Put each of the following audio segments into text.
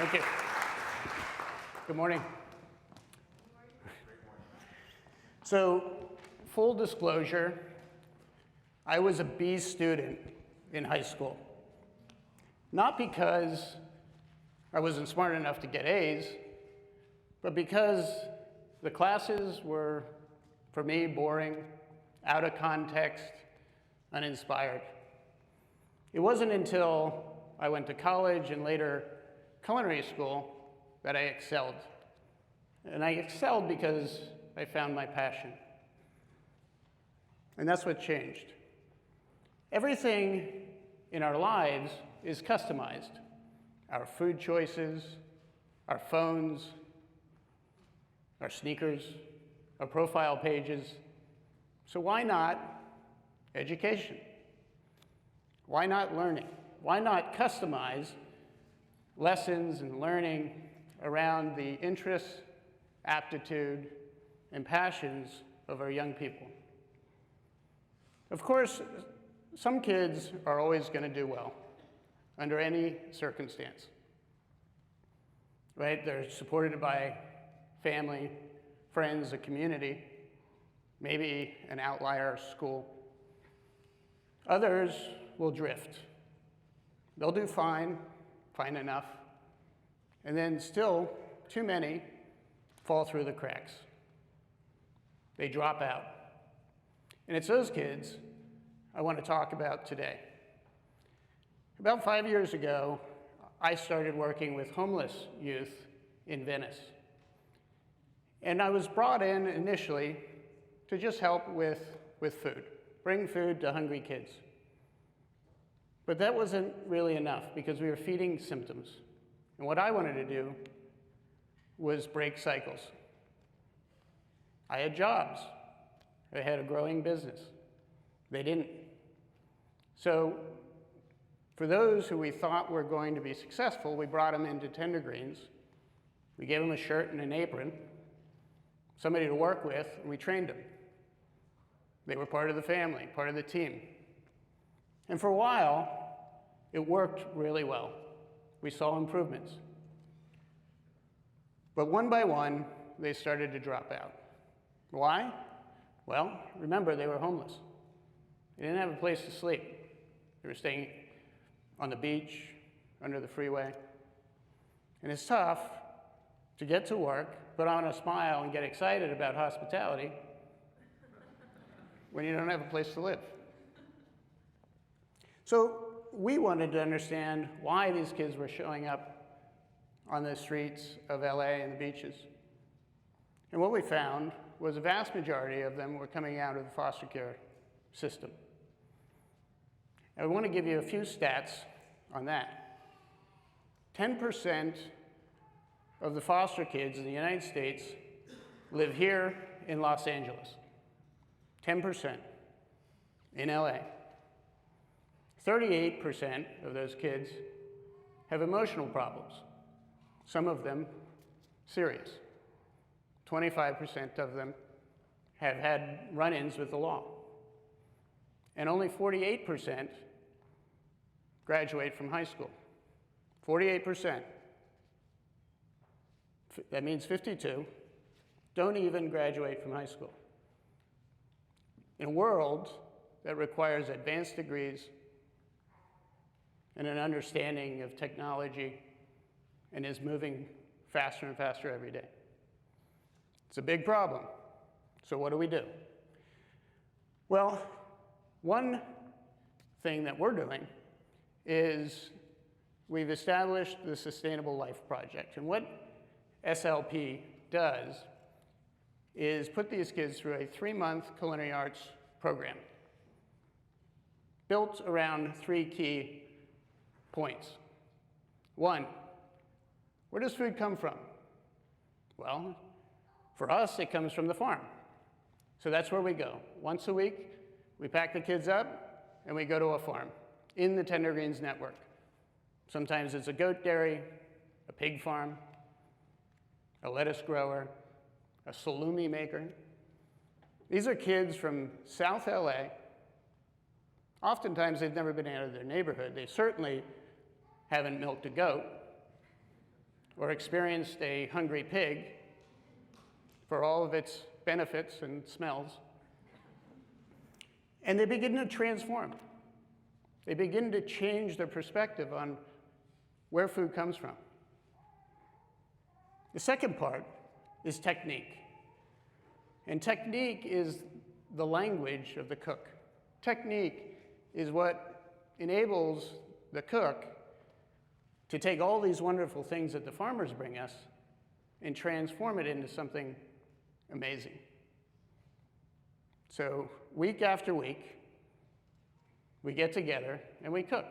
Thank you. Good morning. So, full disclosure, I was a B student in high school. Not because I wasn't smart enough to get A's, but because the classes were, for me, boring, out of context, uninspired. It wasn't until I went to college and later culinary school that I excelled. And I excelled because I found my passion. And that's what changed. Everything in our lives is customized. Our food choices, our phones, our sneakers, our profile pages. So why not education? Why not learning? Why not customize lessons and learning around the interests, aptitude, and passions of our young people? Of course, some kids are always going to do well under any circumstance, right? They're supported by family, friends, a community, maybe an outlier school. Others will drift. They'll do fine enough, and then still, too many fall through the cracks. They drop out. And it's those kids I want to talk about today. About 5 years ago, I started working with homeless youth in Venice. And I was brought in initially to just help with food, bring food to hungry kids. But that wasn't really enough because we were feeding symptoms. And what I wanted to do was break cycles. I had jobs. I had a growing business. They didn't. So for those who we thought were going to be successful, we brought them into Tender Greens. We gave them a shirt and an apron, somebody to work with, and we trained them. They were part of the family, part of the team. And for a while, it worked really well. We saw improvements. But one by one, they started to drop out. Why? Well, remember, they were homeless. They didn't have a place to sleep. They were staying on the beach, under the freeway. And it's tough to get to work, put on a smile, and get excited about hospitality when you don't have a place to live. So we wanted to understand why these kids were showing up on the streets of LA and the beaches. And what we found was a vast majority of them were coming out of the foster care system. And I want to give you a few stats on that. 10% of the foster kids in the United States live here in Los Angeles. 10% in LA. 38% of those kids have emotional problems, some of them serious. 25% of them have had run-ins with the law. And only 48% graduate from high school. 48%. That means 52 don't even graduate from high school. In a world that requires advanced degrees and an understanding of technology and is moving faster and faster every day. It's a big problem. So what do we do? Well, one thing that we're doing is we've established the Sustainable Life Project. And what SLP does is put these kids through a 3-month culinary arts program built around 3 key points. 1, where does food come from? Well, for us, it comes from the farm. So that's where we go. Once a week, we pack the kids up and we go to a farm in the Tender Greens network. Sometimes it's a goat dairy, a pig farm, a lettuce grower, a salumi maker. These are kids from South LA. Oftentimes, they've never been out of their neighborhood. They certainly haven't milked a goat. or experienced a hungry pig for all of its benefits and smells. And they begin to transform. They begin to change their perspective on where food comes from. The second part is technique. And technique is the language of the cook. Technique is what enables the cook to take all these wonderful things that the farmers bring us and transform it into something amazing. So week after week, we get together and we cook.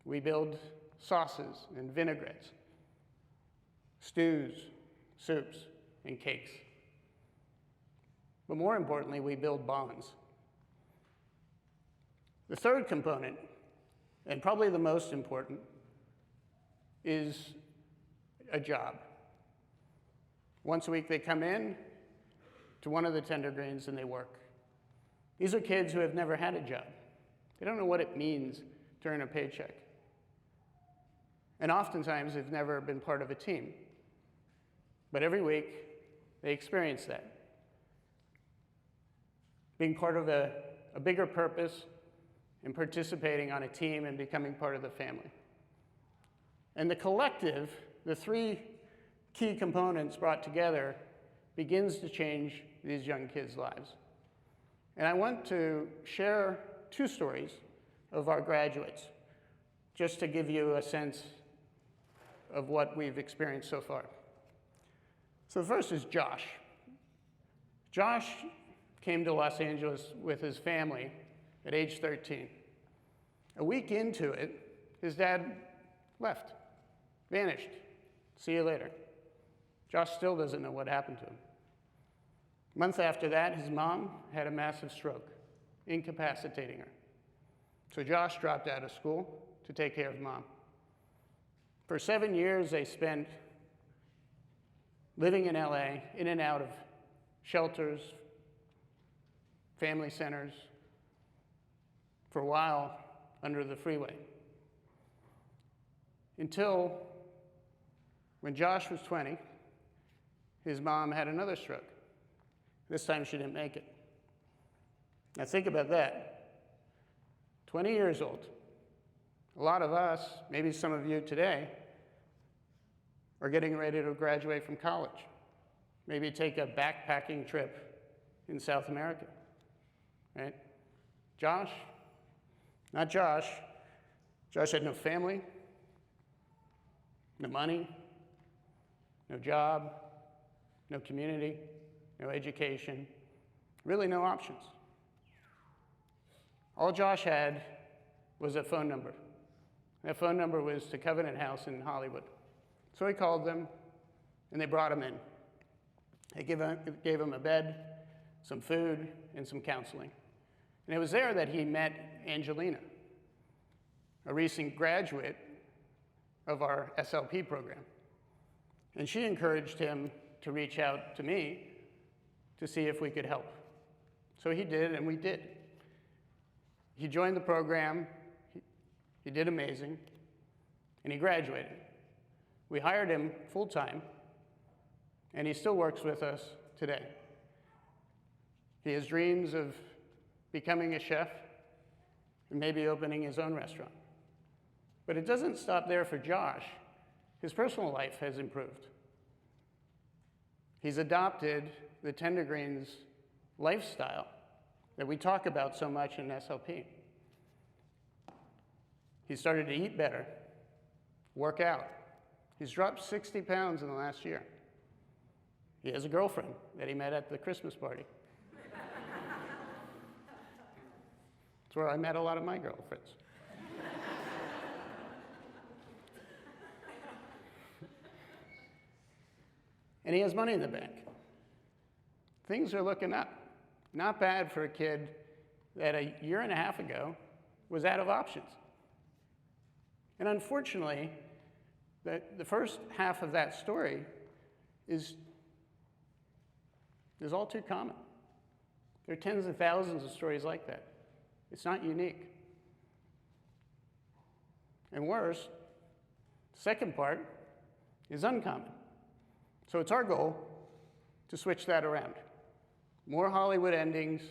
We build sauces and vinaigrettes, stews, soups, and cakes. But more importantly, we build bonds. The third component, and probably the most important, is a job. Once a week they come in to one of the tender greens and they work. These are kids who have never had a job. They don't know what it means to earn a paycheck. And oftentimes they've never been part of a team. But every week they experience that. Being part of a bigger purpose and participating on a team and becoming part of the family. And the collective, the three key components brought together, begins to change these young kids' lives. And I want to share two stories of our graduates, just to give you a sense of what we've experienced so far. So the first is Josh. Josh came to Los Angeles with his family at age 13. A week into it, his dad left, vanished. See you later. Josh still doesn't know what happened to him. A month after that, his mom had a massive stroke, incapacitating her. So Josh dropped out of school to take care of mom. For 7 years, they spent living in LA, in and out of shelters, family centers, for a while under the freeway. Until when Josh was 20, his mom had another stroke. This time she didn't make it. Now think about that. 20 years old. A lot of us, maybe some of you today, are getting ready to graduate from college. Maybe take a backpacking trip in South America, right? Josh, not Josh. Josh had no family, no money, no job, no community, no education, really no options. All Josh had was a phone number. That phone number was to Covenant House in Hollywood. So he called them, and they brought him in. They gave him a bed, some food, and some counseling. And it was there that he met Angelina, a recent graduate of our SLP program. And she encouraged him to reach out to me to see if we could help. So he did, and we did. He joined the program, he did amazing, and he graduated. We hired him full-time, and he still works with us today. He has dreams of becoming a chef and maybe opening his own restaurant. But it doesn't stop there for Josh. His personal life has improved. He's adopted the Tender Greens lifestyle that we talk about so much in SLP. He started to eat better, work out. He's dropped 60 pounds in the last year. He has a girlfriend that he met at the Christmas party. That's where I met a lot of my girlfriends. And he has money in the bank. Things are looking up. Not bad for a kid that a year and a half ago was out of options. And unfortunately, the first half of that story is all too common. There are tens of thousands of stories like that. It's not unique. And worse, the second part is uncommon. So it's our goal to switch that around. More Hollywood endings,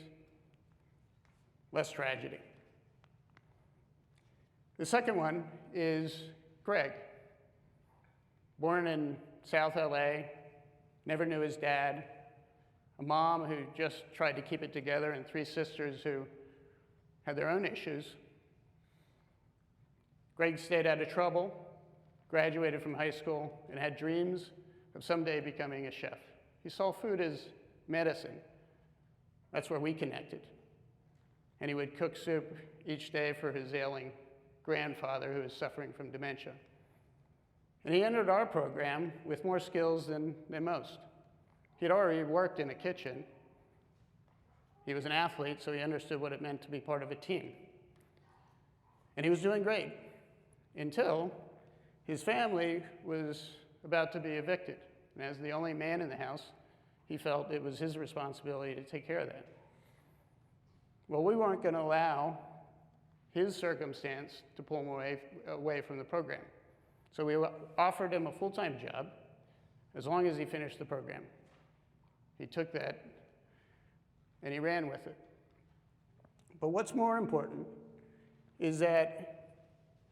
less tragedy. The second one is Greg. Born in South LA, never knew his dad, a mom who just tried to keep it together, and 3 sisters who had their own issues. Greg stayed out of trouble, graduated from high school, and had dreams of someday becoming a chef. He saw food as medicine. That's where we connected. And he would cook soup each day for his ailing grandfather who was suffering from dementia. And he entered our program with more skills than most. He'd already worked in a kitchen. He was an athlete, so he understood what it meant to be part of a team. And he was doing great until his family was about to be evicted. And as the only man in the house, he felt it was his responsibility to take care of that. Well, we weren't going to allow his circumstance to pull him away from the program. So we offered him a full-time job as long as he finished the program. He took that and he ran with it. But what's more important is that,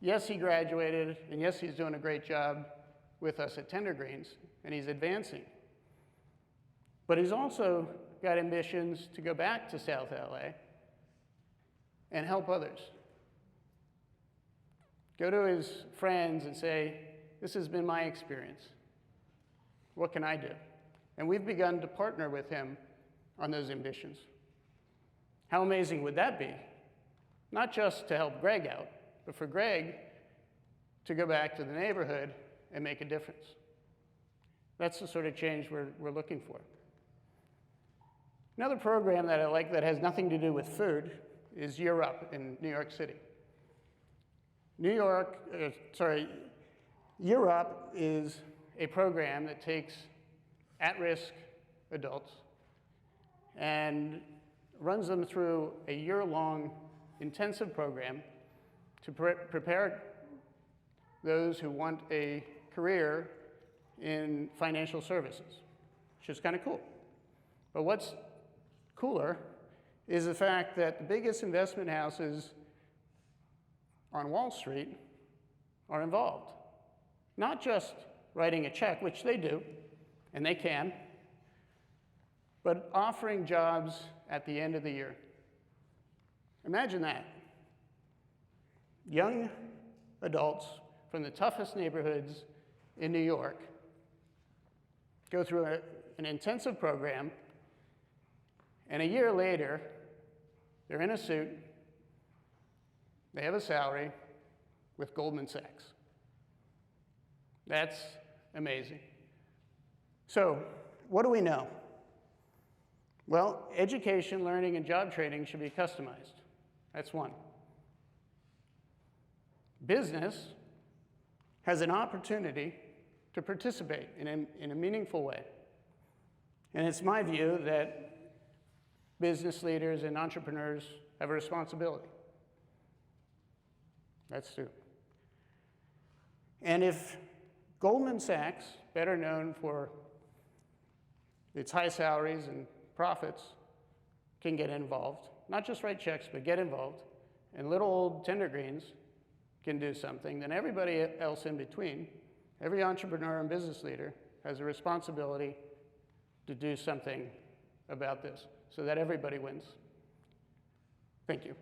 yes, he graduated, and yes, he's doing a great job with us at Tender Greens, and he's advancing. But he's also got ambitions to go back to South LA and help others. Go to his friends and say, this has been my experience. What can I do? And we've begun to partner with him on those ambitions. How amazing would that be? Not just to help Greg out, but for Greg to go back to the neighborhood and make a difference. That's the sort of change we're looking for. Another program that I like that has nothing to do with food is Year Up in New York City. Year Up is a program that takes at-risk adults and runs them through a year-long intensive program to prepare those who want a career in financial services, which is kind of cool. But what's cooler is the fact that the biggest investment houses on Wall Street are involved. Not just writing a check, which they do, and they can, but offering jobs at the end of the year. Imagine that. Young adults from the toughest neighborhoods in New York go through an intensive program, and a year later, they're in a suit, they have a salary with Goldman Sachs. That's amazing. So, what do we know? Well, education, learning, and job training should be customized. That's one. Business has an opportunity to participate in a meaningful way. And it's my view that business leaders and entrepreneurs have a responsibility. That's true. And if Goldman Sachs, better known for its high salaries and profits, can get involved, not just write checks, but get involved, and little old Tender Greens can do something, then everybody else in between, every entrepreneur and business leader has a responsibility to do something about this so that everybody wins. Thank you.